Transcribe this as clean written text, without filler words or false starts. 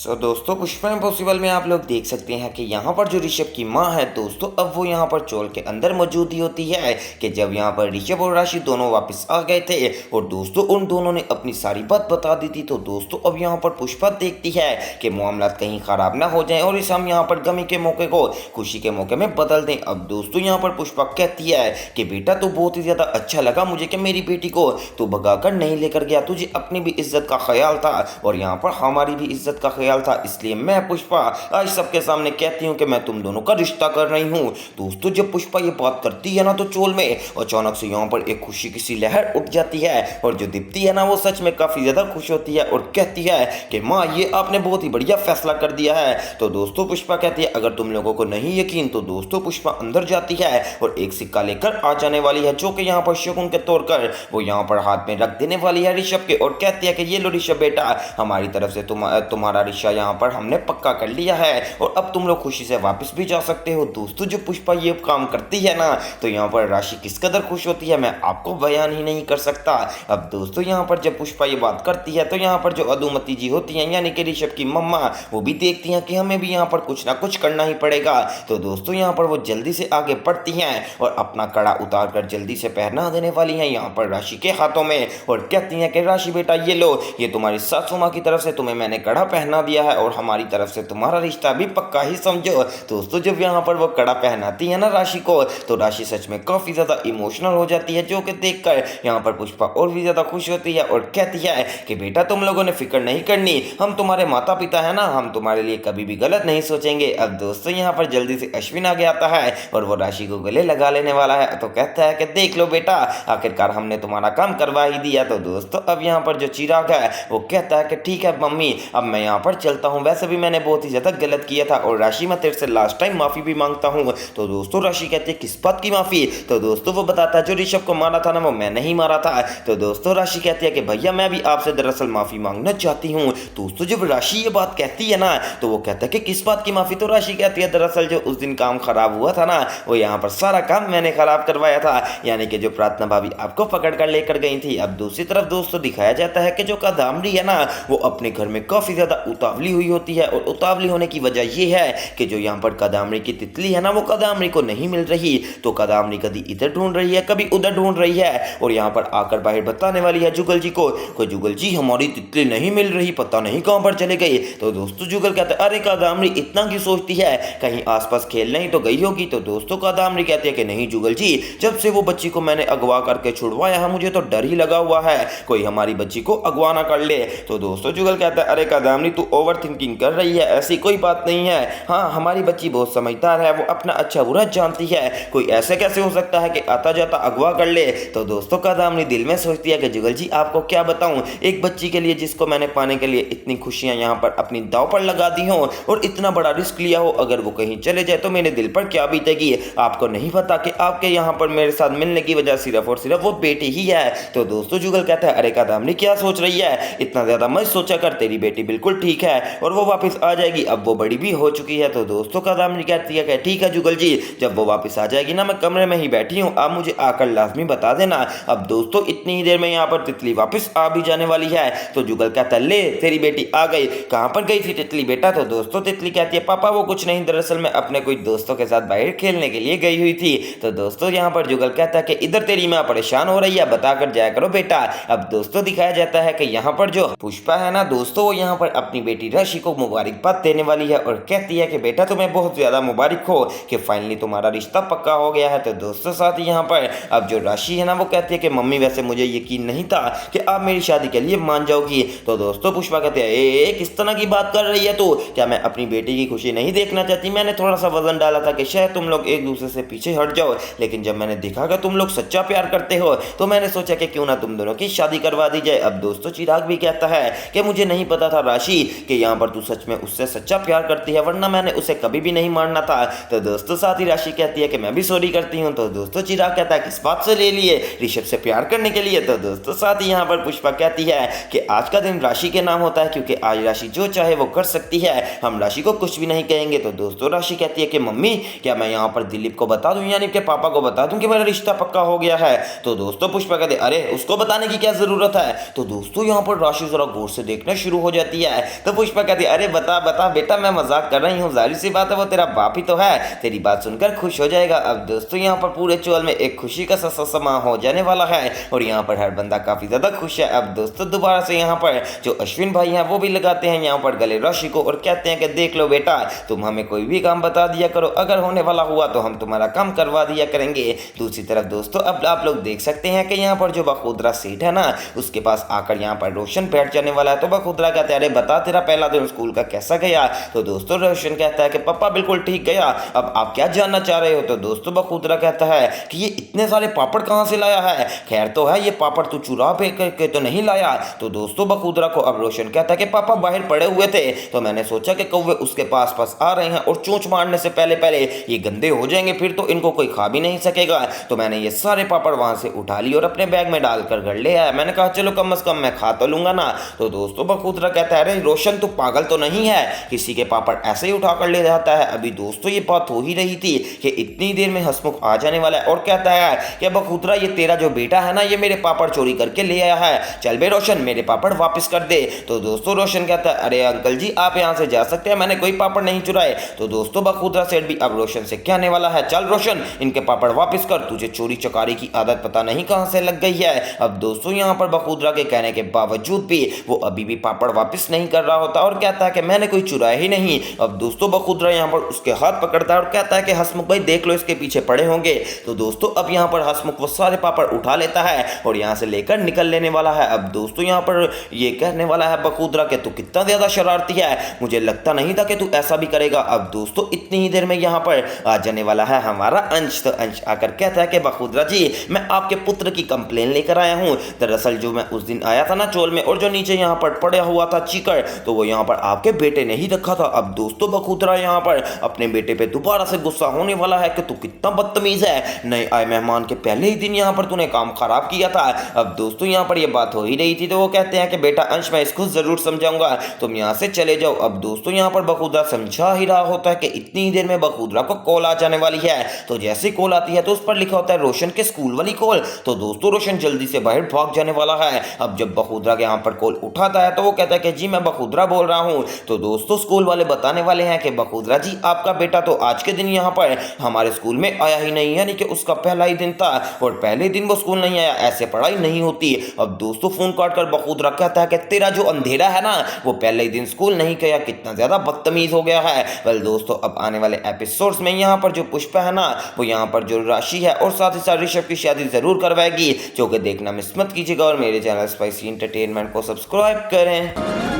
दोस्तों पुष्पा इम्पॉसिबल में आप लोग देख सकते हैं कि यहाँ पर जो ऋषभ की माँ है दोस्तों, अब वो यहाँ पर चोल के अंदर मौजूद ही होती है कि जब यहाँ पर ऋषभ और राशि दोनों वापस आ गए थे और दोस्तों उन दोनों ने अपनी सारी बात बता दी थी। तो दोस्तों अब यहाँ पर पुष्पा देखती है कि मामला कहीं खराब ना हो जाए और इस हम यहाँ पर गमी के मौके को खुशी के मौके में बदल दें। अब दोस्तों यहाँ पर पुष्पा कहती है कि बेटा तो बहुत ही ज़्यादा अच्छा लगा मुझे कि मेरी बेटी को तू भगा कर नहीं लेकर गया, तुझे अपनी भी इज्जत का ख्याल था और यहाँ पर हमारी भी इज्जत का ख्याल था, इसलिए मैं पुष्पा आज सबके सामने कहती हूँ कि मैं तुम दोनों का रिश्ता कर रही हूँ। दोस्तों जब पुष्पा ये बात करती है ना तो चोल में अचानक से यहाँ पर एक खुशी की सी लहर उठ जाती है और जो दीप्ति है ना वो सच में काफी ज्यादा खुश होती है और कहती है कि माँ ये आपने बहुत ही बढ़िया फैसला कर दिया है। तो दोस्तों पुष्पा कहती है अगर तुम लोगों को नहीं यकीन तो दोस्तों पुष्पा अंदर जाती है और एक सिक्का लेकर आ जाने वाली है जो कि यहाँ पर शगुन के तौर पर वो यहाँ पर हाथ में रख देने वाली है ऋषभ के और कहती है कि ये लो ऋषभ बेटा, हमारी तरफ से तुम्हारा रिश्ता यहाँ पर हमने पक्का कर लिया है और अब तुम लोग खुशी से वापस भी जा सकते हो। दोस्तों जब पुष्पा ये काम करती है ना तो यहाँ पर राशि किस कदर खुश होती है मैं आपको बयान ही नहीं कर सकता। अब दोस्तों यहाँ पर जब पुष्पा ये बात करती है तो यहाँ पर जो अदुमती जी होती हैं यानी कि ऋषभ की मम्मा वो भी देखती हैं कि हमें भी यहाँ पर कुछ ना कुछ करना ही पड़ेगा। तो दोस्तों यहाँ पर वो जल्दी से आगे बढ़ती हैं और अपना कड़ा उतार कर जल्दी से पहना देने वाली हैं यहाँ पर राशि के हाथों में और कहती हैं कि राशि बेटा ये लो, ये तुम्हारी सासू माँ की तरफ से तुम्हें मैंने कड़ा पहना दिया है और हमारी तरफ से तुम्हारा रिश्ता भी पक्का ही समझो। दोस्तों जब यहाँ पर वो कड़ा पहनाती है ना राशि को तो राशि सच में काफी ज्यादा इमोशनल हो जाती है जो कि देखकर यहाँ पर पुष्पा और भी ज्यादा खुश होती है और कहती है कि बेटा तुम लोगों ने फिक्र नहीं करनी, हम तुम्हारे माता पिता है ना, हम तुम्हारे लिए कभी भी गलत नहीं सोचेंगे। अब दोस्तों यहाँ पर जल्दी से अश्विन आगे आता है और वो राशि को गले लगा लेने वाला है तो कहता है कि देख लो बेटा आखिरकार हमने तुम्हारा काम करवा ही दिया। तो दोस्तों अब यहाँ पर जो चिराग है वो कहता है कि ठीक है मम्मी अब मैं यहाँ पर चलता हूँ, वैसे भी मैंने बहुत ही ज्यादा गलत किया था और राशि मैं तेरे से लास्ट टाइम माफी भी मांगता हूँ। तो दोस्तों राशि कहती है किस बात की माफी? तो दोस्तों वो बताता है जो ऋषभ को मारा था ना वो मैं नहीं मारा था। तो दोस्तों राशि कहती है कि भैया मैं भी आपसे दरअसल माफी मांगना चाहती हूँ। दोस्तों जब राशि ये बात कहती है ना तो वो कहता है कि किस बात की माफी? तो राशि कहती है दरअसल जो उस दिन काम खराब हुआ था ना वो यहाँ पर सारा काम मैंने खराब करवाया था, यानी कि जो प्रार्थना भाभी आपको पकड़ कर लेकर गई थी। अब दूसरी तरफ दोस्तों दिखाया जाता है कि जो कादम्बरी है ना वो अपने घर में काफी ज्यादा उतावली हुई होती है और उतावली होने की वजह ये है कि जो यहाँ पर कादम्बरी की तितली है ना वो कादम्बरी को नहीं मिल रही। तो कादम्बरी कभी इधर ढूंढ रही है कभी उधर ढूंढ रही है और यहाँ पर आकर बाहर बताने वाली है जुगल जी को जुगल जी हमारी तितली नहीं मिल रही, पता नहीं कहाँ पर चले गए। तो दोस्तों जुगल कहता है अरे कादम्बरी इतना क्यों सोचती है, कहीं आसपास खेलने ही तो गई होगी। तो दोस्तों कादम्बरी कहती है कि नहीं जुगल जी, जब से वो बच्ची को मैंने अगवा करके छुड़वाया है मुझे तो डर ही लगा हुआ है कोई हमारी बच्ची को अगवा ना कर ले। तो दोस्तों जुगल कहता है अरे कादम्बरी तू ओवर थिंकिंग कर रही है, ऐसी कोई बात नहीं है, हाँ हमारी बच्ची बहुत समझदार है, वो अपना अच्छा बुरा जानती है, कोई ऐसे कैसे हो सकता है कि आता जाता अगवा कर ले। तो दोस्तों कादम्बरी दिल में सोचती है कि जुगल जी आपको क्या बताऊं, एक बच्ची के लिए जिसको मैंने पाने के लिए इतनी खुशियां यहाँ पर अपनी दांव पर लगा दी हो और इतना बड़ा रिस्क लिया हो, अगर वो कहीं चले जाए तो मेरे दिल पर क्या बीतेगी। आपको नहीं पता कि आपके यहाँ पर मेरे साथ मिलने की वजह सिर्फ और सिर्फ वो बेटी ही है। तो दोस्तों जुगल कहता है अरे कादम्बरी क्या सोच रही है, इतना ज्यादा मत सोचा कर, तेरी बेटी बिल्कुल ठीक है और वो वापस आ जाएगी, अब वो बड़ी भी हो चुकी है। तो दोस्तों कादम्बरी कहती है कि ठीक है जुगल जी, जब वो वापस आ जाएगी ना मैं कमरे में ही बैठी हूँ, आप मुझे आकर लाजमी बता देना। अब दोस्तों इतनी ही देर में यहाँ पर तितली वापस आ भी जाने वाली है। तो जुगल कहता है ले तेरी बेटी आ गई, कहाँ पर गई थी तितली बेटा? तो दोस्तों तितली कहती है पापा वो कुछ नहीं, दरअसल मैं अपने कोई दोस्तों के साथ बाहर खेलने के लिए गई हुई थी। तो दोस्तों यहाँ पर जुगल कहता है कि इधर तेरी माँ परेशान हो रही है, बता कर जाया करो बेटा। अब दोस्तों दिखाया जाता है कि यहाँ पर जो पुष्पा है ना दोस्तों वो यहाँ पर अपनी बेटी राशि को मुबारकबाद देने वाली है और कहती है कि बेटा तुम्हें बहुत ज्यादा मुबारक हो कि फाइनली तुम्हारा रिश्ता पक्का हो गया है। तो दोस्तों साथ ही यहाँ पर अब जो राशि है ना वो कहती है कि मम्मी वैसे मुझे यकीन नहीं था कि आप मेरी शादी के लिए मान जाओगी। तो दोस्तों पुष्पा कहते हैं ए किस तरह की बात कर रही है तू, क्या मैं अपनी बेटी की खुशी नहीं देखना चाहती? मैंने थोड़ा सा वजन डाला था कि शायद तुम लोग एक दूसरे से पीछे हट जाओ, लेकिन जब मैंने देखा कि तुम लोग सच्चा प्यार करते हो तो मैंने सोचा कि क्यों ना तुम दोनों की शादी करवा दी जाए। अब दोस्तों चिराग भी कहता है कि मुझे नहीं पता था राशि कि यहाँ पर तू सच में उससे सच्चा प्यार करती है, वरना मैंने उसे कभी भी नहीं मानना था। तो दोस्तों साथ ही राशि कहती है कि मैं भी सॉरी करती हूँ। तो दोस्तों चिराग कहता है किस बात से ले लिए, ऋषभ से प्यार करने के लिए? तो दोस्तों साथ ही यहाँ पर पुष्पा कहती है कि आज का दिन राशि के नाम होता है क्योंकि आज राशि जो चाहे वो कर सकती है, हम राशि को कुछ भी नहीं कहेंगे। तो दोस्तों राशि कहती है कि मम्मी क्या मैं यहाँ पर दिलीप को बता दूं, यानी कि पापा को बता दूं कि मेरा रिश्ता पक्का हो गया है? तो दोस्तों पुष्पा कहते अरे उसको बताने की क्या जरूरत है। तो दोस्तों यहाँ पर राशि जरा गौर से देखना शुरू हो जाती है, तब पुष्पा कहती है अरे बता बता बेटा, मैं मजाक कर रही हूँ, जाहिर सी बात है वो तेरा बाप ही तो है, तेरी बात सुनकर खुश हो जाएगा। अब दोस्तों यहाँ पर पूरे चौल में एक खुशी का समा हो जाने वाला है और यहाँ पर हर बंदा काफी ज्यादा खुश है। अब दोस्तों दोबारा से यहाँ पर जो अश्विन भाई हैं वो भी लगाते हैं यहाँ पर गले राशि को और कहते हैं कि देख लो बेटा, तुम हमें कोई भी काम बता दिया करो, अगर होने वाला हुआ तो हम तुम्हारा काम करवा दिया करेंगे। दूसरी तरफ दोस्तों अब आप लोग देख सकते हैं कि यहाँ पर जो बखुदरा सेठ है ना, उसके पास आकर यहाँ पर रोशन बैठ जाने वाला है। तो बखुदरा कहते हैं अरे बता तेरा पहला दिन स्कूल का कैसा गया। तो दोस्तों रोशन कहता है कि पापा बिल्कुल ठीक गया, अब आप क्या जानना चाह रहे हो। तो दोस्तों बखुदरा कहता है कि ये इतने सारे पापड़ कहाँ से लाया है, खैर तो है ये पापड़ तू चुरा के तो नहीं लाया। तो दोस्तों बखुदरा को अब रोशन कहता है कि पापा बाहर पड़े हुए थे तो मैंने सोचा कि कौवे उसके पास पास आ रहे हैं और चोंच मारने से पहले पहले ये गंदे हो जाएंगे, फिर तो इनको कोई खा भी नहीं सकेगा। तो मैंने ये सारे पापड़ वहां से उठा लिए और अपने बैग में डालकर घर ले आया। मैंने कहा चलो कम से कम मैं खा तो लूंगा ना। तो दोस्तों बखुदरा कहता है अरे रोशन तू पागल तो नहीं है, किसी के पापड़ ऐसे ही उठा कर ले जाता है। अभी दोस्तों ये बात हो ही रही थी कि इतनी देर में हंसमुख आ जाने वाला है और कहता है कि बखुदरा ये तेरा जो बेटा है ना, ये मेरे पापड़ चोरी करके ले आया है, चल बे रोशन मेरे पापड़ वापस कर दे। तो दोस्तों रोशन कहता है अरे अंकल जी आप यहाँ से जा सकते हैं, मैंने कोई पापड़ नहीं चुराए। तो दोस्तों बखुदरा सेठ भी अब रोशन से कहने वाला है चल रोशन इनके पापड़ वापस कर, तुझे चोरी चकारी की आदत पता नहीं कहां से लग गई है। अब दोस्तों यहाँ पर बखुदरा के कहने के बावजूद भी वो अभी भी पापड़ वापस नहीं कर रहा होता और कहता है कि मैंने कोई चुराया ही नहीं। अब दोस्तों बखुदरा यहाँ पर उसके हाथ पकड़ता है और कहता है कि हसमुख भाई देख लो इसके पीछे पड़े होंगे। तो दोस्तों अब यहाँ पर हसमुख वो सारे पापड़ उठा लेता है और यहाँ से लेकर निकल लेने वाला है। अब दोस्तों यहाँ पर ये कहने वाला है बखुदरा के तू कितना ज्यादा शरारती है, मुझे लगता नहीं था कि तू ऐसा भी करेगा। अब दोस्तों इतनी ही देर में यहाँ पर आ जाने वाला है हमारा अंश। तो अंश आकर कहता है कि बखुदरा जी मैं आपके पुत्र की कंप्लेन लेकर आया हूँ। दरअसल जो मैं उस दिन आया था ना चोल में और जो नीचे यहाँ पर पड़ा हुआ था चीकर, तो वो यहाँ पर आपके बेटे ने ही रखा था। अब दोस्तों बखुदरा यहाँ पर अपने बेटे पे दोबारा से गुस्सा होने वाला है कि तू कितना बदतमीज है, नए आए मेहमान के पहले ही दिन यहाँ पर तूने काम खराब किया था। अब दोस्तों यहाँ पर ये बात हो ही रही थी तो वो कहते हैं कि बेटा अंश मैं इसको जरूर समझाऊंगा, तुम यहाँ से चले जाओ। अब दोस्तों यहाँ पर बखुदरा समझा ही रहा होता है कि इतनी ही देर में बखुदरा को कॉल आ जाने वाली है। तो जैसे कॉल आती है तो उस पर लिखा होता है रोशन के स्कूल वाली कॉल। तो दोस्तों रोशन जल्दी से बाहर भाग जाने वाला है। अब जब बखुदरा के यहाँ पर कॉल उठाता है तो वो कहता है कि जी मैं बखुदरा बोल रहा हूँ। तो दोस्तों स्कूल वाले बताने वाले हैं कि बखुदरा जी आपका बेटा तो आज के दिन यहाँ पर हमारे स्कूल में आया ही नहीं, यानी कि उसका पहला ही दिन था और पहले दिन वो स्कूल नहीं आया, ऐसे पढ़ाई नहीं होती। अब दोस्तों फोन काट कर बखुदरा कहता है कि तेरा जो अंधेरा है ना वो पहले ही दिन स्कूल नहीं गया, कितना ज्यादा बदतमीज हो गया है। वेल दोस्तों अब आने वाले एपिसोड्स में यहाँ पर जो पुष्पा है ना वो यहाँ पर जो राशि है और साथ ही साथ ऋषभ की शादी जरूर करवाएगी, जो कि देखना मिस मत कीजिएगा और मेरे चैनल स्पाइसी एंटरटेनमेंट को सब्सक्राइब करें।